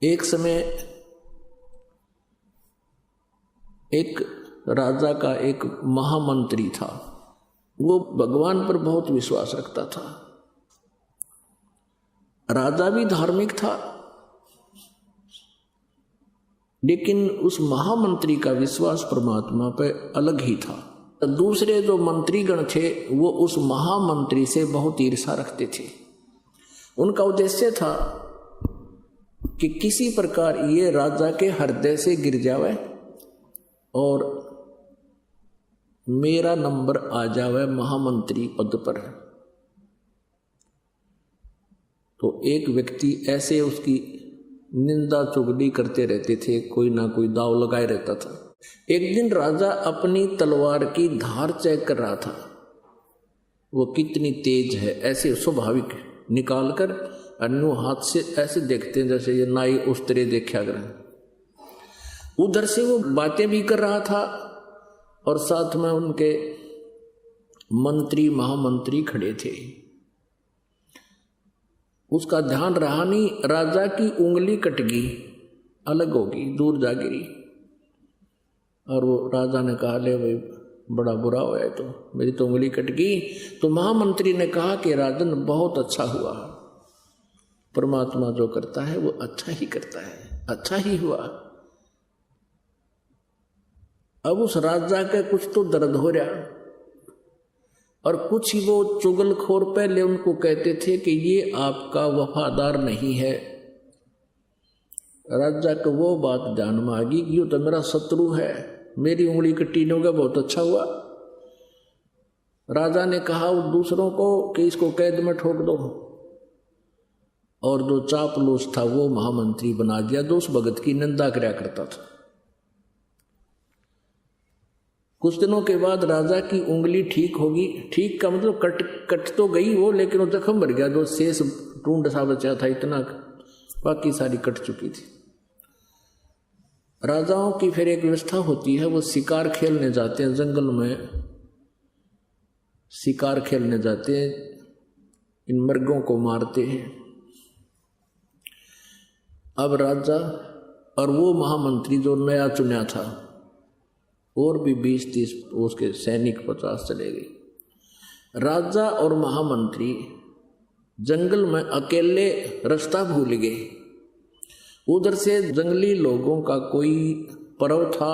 एक समय एक राजा का एक महामंत्री था। वो भगवान पर बहुत विश्वास रखता था। राजा भी धार्मिक था, लेकिन उस महामंत्री का विश्वास परमात्मा पर अलग ही था। दूसरे जो मंत्रीगण थे वो उस महामंत्री से बहुत ईर्ष्या रखते थे। उनका उद्देश्य था कि किसी प्रकार ये राजा के हृदय से गिर जावे और मेरा नंबर आ जावे महामंत्री पद पर। तो एक व्यक्ति ऐसे उसकी निंदा चुगली करते रहते थे, कोई ना कोई दाव लगाए रहता था। एक दिन राजा अपनी तलवार की धार चेक कर रहा था, वो कितनी तेज है, ऐसे स्वाभाविक निकाल कर अन्य हाथ से ऐसे देखते हैं जैसे ये नाई उस तरह देखा कर। उधर से वो बातें भी कर रहा था और साथ में उनके मंत्री महामंत्री खड़े थे। उसका ध्यान रहा नहीं, राजा की उंगली कट गई, अलग होगी, दूर जा गिरी। और वो राजा ने कहा, ले भाई बड़ा बुरा हुआ है, तो मेरी तो उंगली कट गई। तो महामंत्री ने कहा कि राजन बहुत अच्छा हुआ, परमात्मा जो करता है वो अच्छा ही करता है, अच्छा ही हुआ। अब उस राजा का कुछ तो दर्द हो रहा, और कुछ ही वो चुगलखोर पहले उनको कहते थे कि ये आपका वफादार नहीं है। राजा को वो बात ध्यान में आ गई कि ये तो मेरा शत्रु है, मेरी उंगली कटी न होगा, बहुत अच्छा हुआ। राजा ने कहा उन दूसरों को कि इसको कैद में ठोक दो, और जो चापलूस था वो महामंत्री बना दिया, जो उस भगत की निंदा करया करता था। कुछ दिनों के बाद राजा की उंगली ठीक होगी। ठीक का मतलब कट तो गई वो, लेकिन वो जख्म भर गया, जो शेष टूंड सा बचा था इतना, बाकी सारी कट चुकी थी। राजाओं की फिर एक व्यवस्था होती है, वो शिकार खेलने जाते हैं, जंगल में शिकार खेलने जाते हैं, इन मृगों को मारते हैं। अब राजा और वो महामंत्री जो नया चुना था, और भी 20-30 उसके सैनिक 50 चले गए। राजा और महामंत्री जंगल में अकेले रास्ता भूल गए। उधर से जंगली लोगों का कोई पर्व था,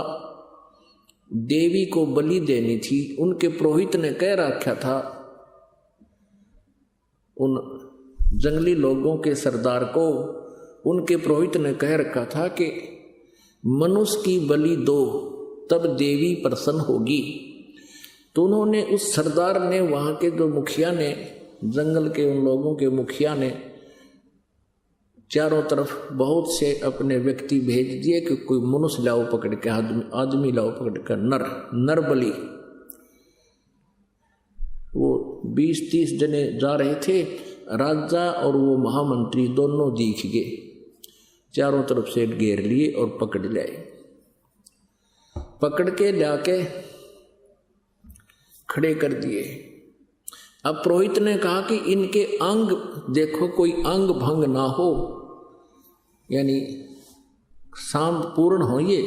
देवी को बलि देनी थी। उनके पुरोहित ने कह रखा था उन जंगली लोगों के सरदार को, उनके पुरोहित ने कह रखा था कि मनुष्य की बलि दो तब देवी प्रसन्न होगी। तो उन्होंने, उस सरदार ने, वहाँ के जो मुखिया ने, जंगल के उन लोगों के मुखिया ने चारों तरफ बहुत से अपने व्यक्ति भेज दिए कि कोई मनुष्य लाओ पकड़ के, आदमी लाओ पकड़ कर, नर बलि। वो 20-30 जने जा रहे थे। राजा और वो महामंत्री दोनों दिख गए, चारों तरफ से घेर लिए और पकड़ लाए। पकड़ के लाके खड़े कर दिए। अब पुरोहित ने कहा कि इनके अंग देखो, कोई अंग भंग ना हो, यानी शांत पूर्ण हो ये,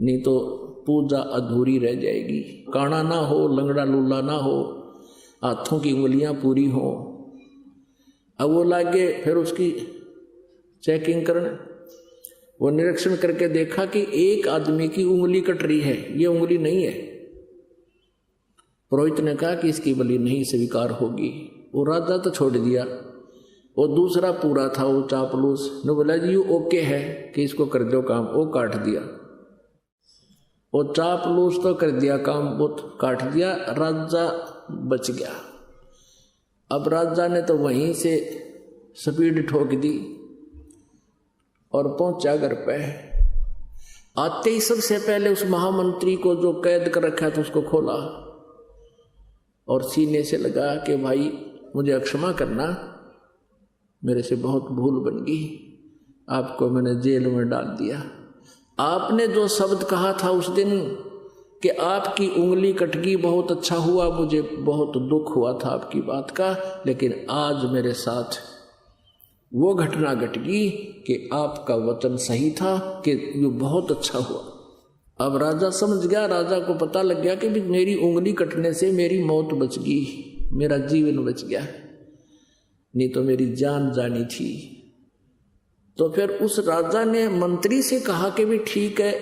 नहीं तो पूजा अधूरी रह जाएगी। काना ना हो, लंगड़ा लूला ना हो, हाथों की उंगलियां पूरी हो। अब वो लागे फिर उसकी चेकिंग करने, वो निरीक्षण करके देखा कि एक आदमी की उंगली कट रही है, ये उंगली नहीं है। पुरोहित ने कहा कि इसकी बलि नहीं स्वीकार होगी। वो राजा तो छोड़ दिया, वो दूसरा पूरा था, वो चापलूस ने बोला जी ओके है कि इसको कर दो काम, वो काट दिया। वो चापलूस तो कर दिया काम, वो काट दिया, राजा बच गया। अब राजा ने तो वहीं से स्पीड ठोक दी और पहुंचा घर पे। आते ही सबसे पहले उस महामंत्री को जो कैद कर रखा था उसको खोला और सीने से लगा कि भाई मुझे क्षमा करना, मेरे से बहुत भूल बन गई, आपको मैंने जेल में डाल दिया। आपने जो शब्द कहा था उस दिन कि आपकी उंगली कट गई, बहुत अच्छा हुआ, मुझे बहुत दुख हुआ था आपकी बात का, लेकिन आज मेरे साथ वो घटना घट गई कि आपका वचन सही था, कि ये बहुत अच्छा हुआ। अब राजा समझ गया, राजा को पता लग गया कि भी मेरी उंगली कटने से मेरी मौत बच गई, मेरा जीवन बच गया, नहीं तो मेरी जान जानी थी। तो फिर उस राजा ने मंत्री से कहा कि भी ठीक है,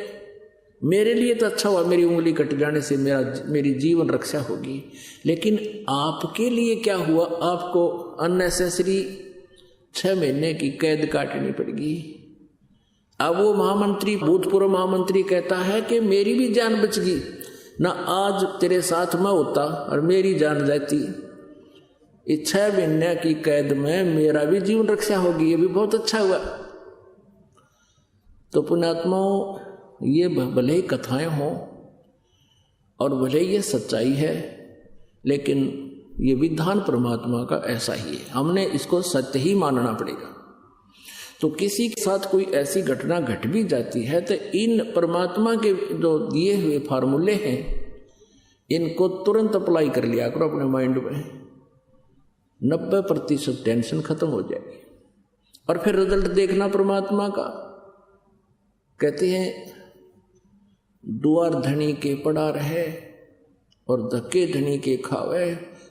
मेरे लिए तो अच्छा हुआ मेरी उंगली कट जाने से मेरी जीवन रक्षा होगी, लेकिन आपके लिए क्या हुआ? आपको अननेसेसरी 6 महीने की कैद काटनी पड़ेगी। अब वो महामंत्री, भूतपूर्व महामंत्री कहता है कि मेरी भी जान बच गई ना, आज तेरे साथ मैं होता और मेरी जान जाती, इस 6 महीने की कैद में मेरा भी जीवन रक्षा होगी, ये भी बहुत अच्छा हुआ। तो पुण्यात्माओं, ये भले ही कथाएं हों और भले ये सच्चाई है, लेकिन ये विधान परमात्मा का ऐसा ही है, हमने इसको सत्य ही मानना पड़ेगा। तो किसी के साथ कोई ऐसी घटना घट भी जाती है तो इन परमात्मा के जो दिए हुए फार्मूले हैं, इनको तुरंत अप्लाई कर लिया करो अपने माइंड में, 90% टेंशन खत्म हो जाएगी। और फिर रिजल्ट देखना परमात्मा का। कहते हैं दुआर धनी के पड़ा रहे और धक्के धनी के खावे,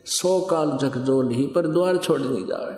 100 काल जगजोल ही पर द्वार छोड़ नहीं जावे।